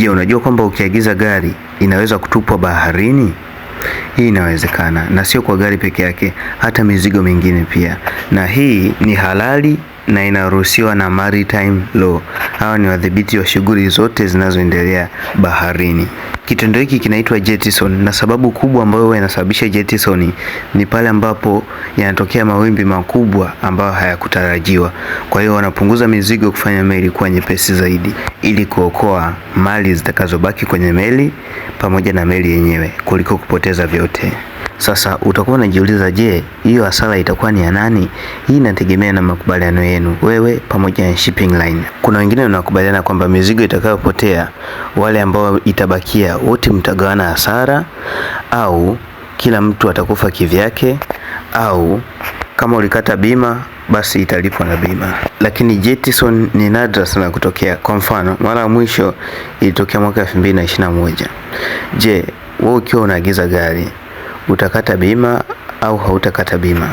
Je, unajua kwamba ukiagiza gari inaweza kutupwa baharini? Hii inawezekana, na sio kwa gari peke yake, hata mizigo mingine pia. Na hii ni halali na inaruhusiwa na maritime law. Hawa ni wadhibiti wa shughuli zote zinazoendelea baharini. Kitendo hiki kinaitwa jettison, na sababu kubwa ambayo huwa inasababisha jettison ni pale ambapo yanatokea mawimbi makubwa ambayo hayakutarajiwa. Kwa hiyo wanapunguza mizigo kufanya meli kuwa nyepesi zaidi, ili kuokoa mali zitakazobaki kwenye meli pamoja na meli yenyewe kuliko kupoteza vyote. Sasa utakuwa unajiuliza, je, hiyo hasara itakuwa ni ya nani? Hii inategemea na makubaliano yenu wewe pamoja na shipping line. Kuna wengine wanakubaliana kwamba mizigo itakayopotea, wale ambao itabakia wote mtagawana hasara, au kila mtu atakufa kivyake, au kama ulikata bima basi italipwa na bima. Lakini jettison ni nadra sana kutokea. Kwa mfano, mara ya mwisho ilitokea mwaka 2021. Je, wewe ukiwa unaagiza gari utakata bima au hautakata bima?